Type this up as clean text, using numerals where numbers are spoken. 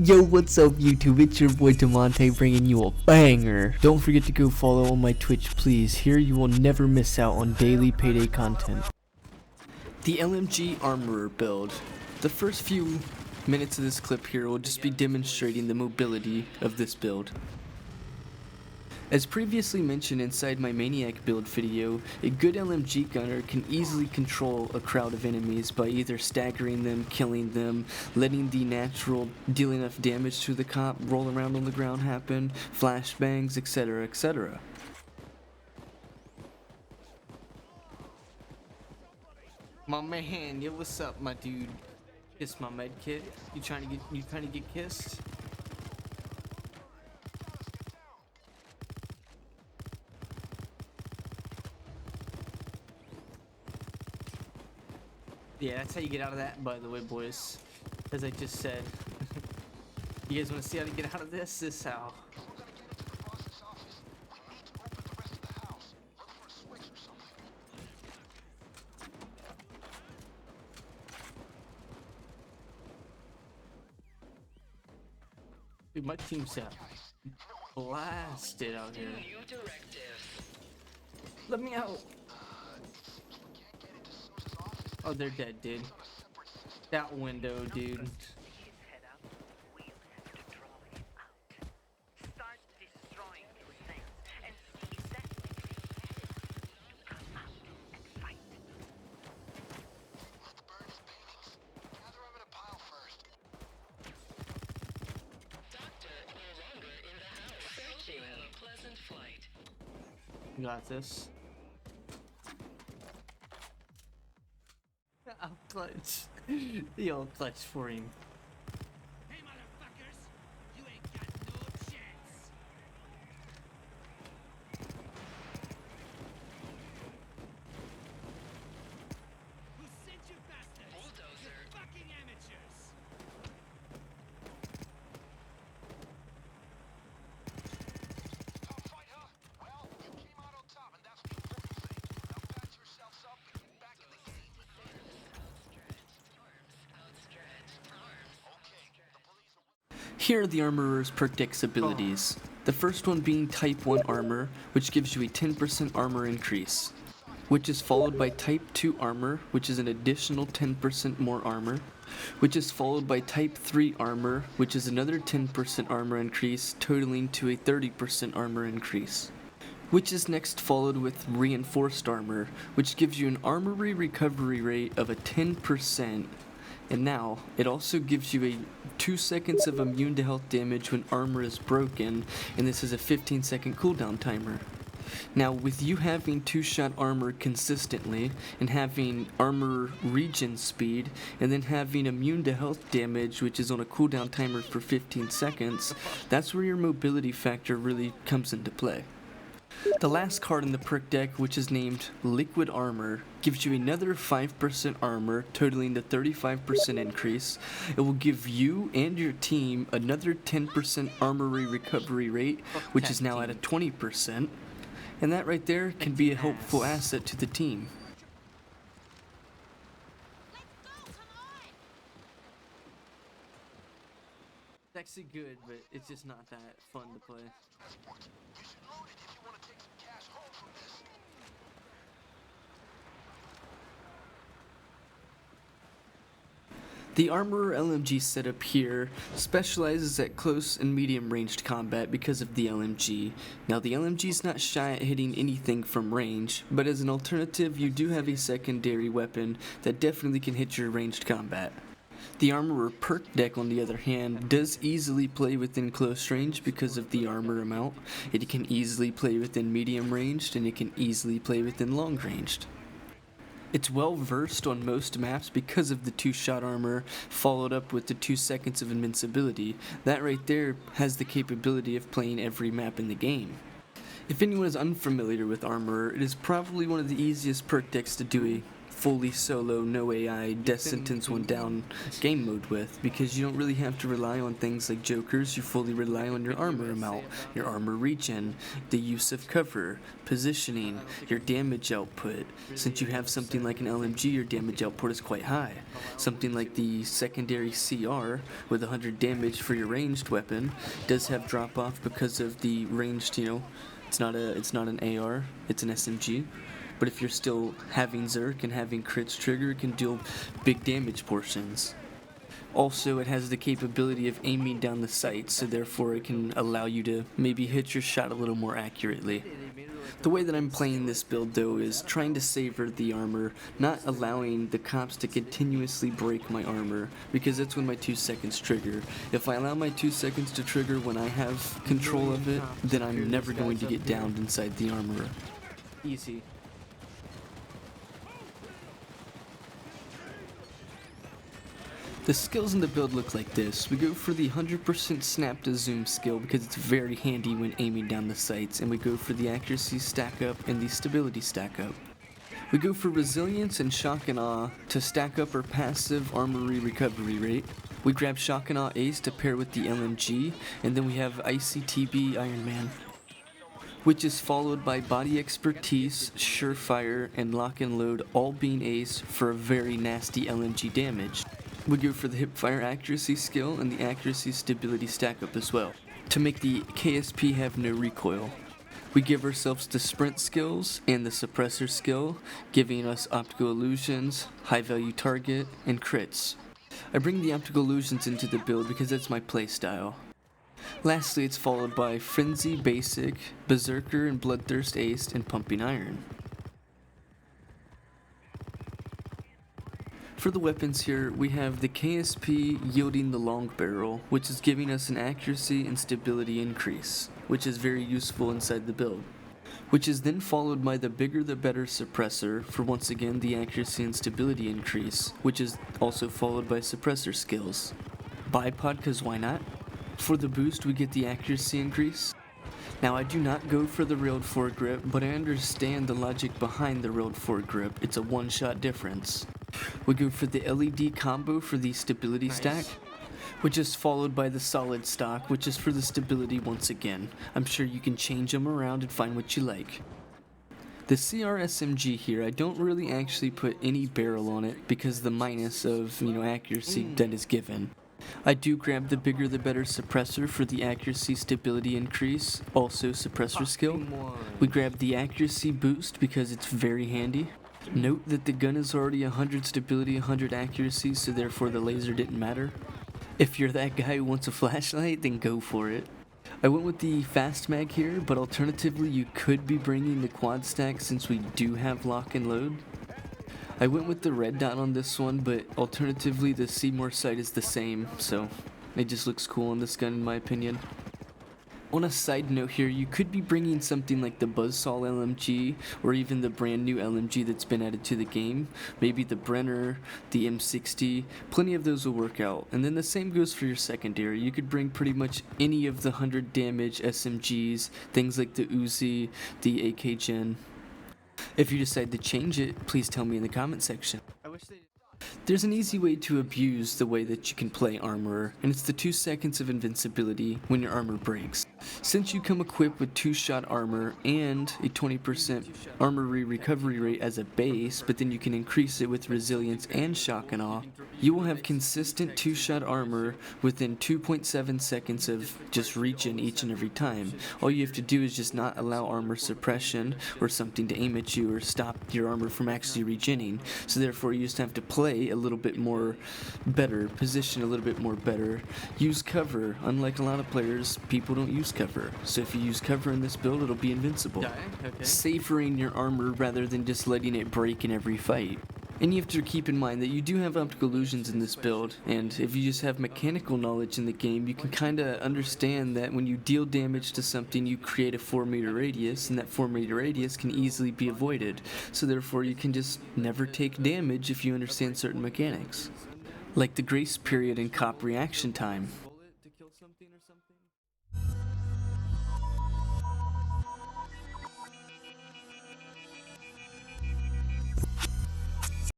Yo, what's up YouTube? It's your boy Damontae bringing you a banger. Don't forget to go follow on my Twitch, please. Here you will never miss out on daily Payday content. The LMG Armorer build. The first few minutes of this clip here will just be demonstrating the mobility of this build. As previously mentioned inside my Maniac build video, a good LMG gunner can easily control a crowd of enemies by either staggering them, killing them, letting the natural deal enough damage to the cop, roll around on the ground happen, flashbangs, etc, etc. My man, yo, what's up, my dude? Kiss my med kit. You trying to get kissed? Yeah, that's how you get out of that, by the way, boys. As I just said. You guys want to see how to get out of this? This is how. Dude, my team's out. Blasted out here. Let me out. Oh, they're dead, dude. That window, dude. You got this. I'll clutch. Yo, clutch for him. Hey motherfuckers, you ain't got no chance. Who sent you bastards? Bulldozer. You fucking amateurs. Top fight, huh? Well, you came out on top, and that's the important thing. Now patch yourselves up and get back in the game. Here are the Armorer's perk dex abilities. The first one being Type 1 Armor, which gives you a 10% armor increase, which is followed by Type 2 Armor, which is an additional 10% more armor, which is followed by Type 3 Armor, which is another 10% armor increase, totaling to a 30% armor increase, which is next followed with Reinforced Armor, which gives you an armory recovery rate of a 10%. And now, it also gives you a 2 seconds of immune to health damage when armor is broken, and this is a 15-second cooldown timer. Now, with you having 2-shot armor consistently, and having armor regen speed, and then having immune to health damage, which is on a cooldown timer for 15 seconds, that's where your mobility factor really comes into play. The last card in the perk deck, which is named Liquid Armor, gives you another 5% armor, totaling to 35% increase. It will give you and your team another 10% armory recovery rate, which is now at a 20%. And that right there can be a helpful asset to the team. It's actually good, but it's just not that fun to play. The Armorer LMG setup here specializes at close and medium ranged combat because of the LMG. Now the LMG is not shy at hitting anything from range, but as an alternative you do have a secondary weapon that definitely can hit your ranged combat. The Armorer perk deck, on the other hand, does easily play within close range because of the armor amount. It can easily play within medium ranged, and it can easily play within long ranged. It's well versed on most maps because of the 2-shot armor followed up with the 2 seconds of invincibility. That right there has the capability of playing every map in the game. If anyone is unfamiliar with Armorer, it is probably one of the easiest perk decks to do a fully solo, no AI, death sentence one down game mode with, because you don't really have to rely on things like jokers. You fully rely on your armor amount, your armor regen, the use of cover, positioning, your damage output. Since you have something like an LMG, your damage output is quite high. Something like the secondary CR with 100 damage for your ranged weapon does have drop off because of the ranged, it's not an AR, it's an SMG. But if you're still having Zerk and having crits trigger, it can deal big damage portions. Also, it has the capability of aiming down the sight, so therefore it can allow you to maybe hit your shot a little more accurately. The way that I'm playing this build though is trying to savor the armor, not allowing the cops to continuously break my armor, because that's when my 2 seconds trigger. If I allow my 2 seconds to trigger when I have control of it, then I'm never going to get downed inside the armor. Easy. The skills in the build look like this. We go for the 100% snap to zoom skill because it's very handy when aiming down the sights, and we go for the accuracy stack up and the stability stack up. We go for resilience and shock and awe to stack up our passive armory recovery rate. We grab shock and awe ace to pair with the LMG, and then we have ICTB Iron Man, which is followed by body expertise, surefire, and lock and load all being ace for a very nasty LMG damage. We go for the hipfire accuracy skill and the accuracy stability stack up as well, to make the KSP have no recoil. We give ourselves the sprint skills and the suppressor skill, giving us optical illusions, high value target, and crits. I bring the optical illusions into the build because that's my playstyle. Lastly, it's followed by Frenzy Basic, Berserker and Bloodthirst Ace, and Pumping Iron. For the weapons here, we have the KSP yielding the long barrel, which is giving us an accuracy and stability increase, which is very useful inside the build. Which is then followed by the bigger the better suppressor for once again the accuracy and stability increase, which is also followed by suppressor skills. Bipod, cause why not? For the boost we get the accuracy increase. Now I do not go for the railed foregrip, but I understand the logic behind the railed foregrip. It's a one-shot difference. We go for the LED combo for the stability stack, which is followed by the solid stock, which is for the stability once again. I'm sure you can change them around and find what you like. The CR SMG here, I don't really actually put any barrel on it because the minus of, accuracy that is given. I do grab the bigger the better suppressor for the accuracy stability increase, also suppressor skill. We grab the accuracy boost because it's very handy. Note that the gun is already 100 stability, 100 accuracy, so therefore the laser didn't matter. If you're that guy who wants a flashlight, then go for it. I went with the fast mag here, but alternatively you could be bringing the quad stack since we do have lock and load. I went with the red dot on this one, but alternatively the Seymour sight is the same, so it just looks cool on this gun in my opinion. On a side note here, you could be bringing something like the Buzzsaw LMG, or even the brand new LMG that's been added to the game. Maybe the Brenner, the M60, plenty of those will work out. And then the same goes for your secondary. You could bring pretty much any of the 100 damage SMGs, things like the Uzi, the Kxng. If you decide to change it, please tell me in the comment section. There's an easy way to abuse the way that you can play Armorer, and it's the 2 seconds of invincibility when your armor breaks. Since you come equipped with 2-shot armor and a 20% armory recovery rate as a base, but then you can increase it with resilience and shock and awe, you will have consistent 2-shot armor within 2.7 seconds of just regen each and every time. All you have to do is just not allow armor suppression or something to aim at you or stop your armor from actually regenning, so therefore you just have to play a little bit more better, position a little bit more better, use cover. Unlike a lot of players, people don't use cover, so if you use cover in this build it'll be invincible. Savoring your armor rather than just letting it break in every fight. And you have to keep in mind that you do have optical illusions in this build, and if you just have mechanical knowledge in the game, you can kinda understand that when you deal damage to something, you create a 4-meter radius, and that 4-meter radius can easily be avoided. So therefore you can just never take damage if you understand certain mechanics. Like the grace period and cop reaction time.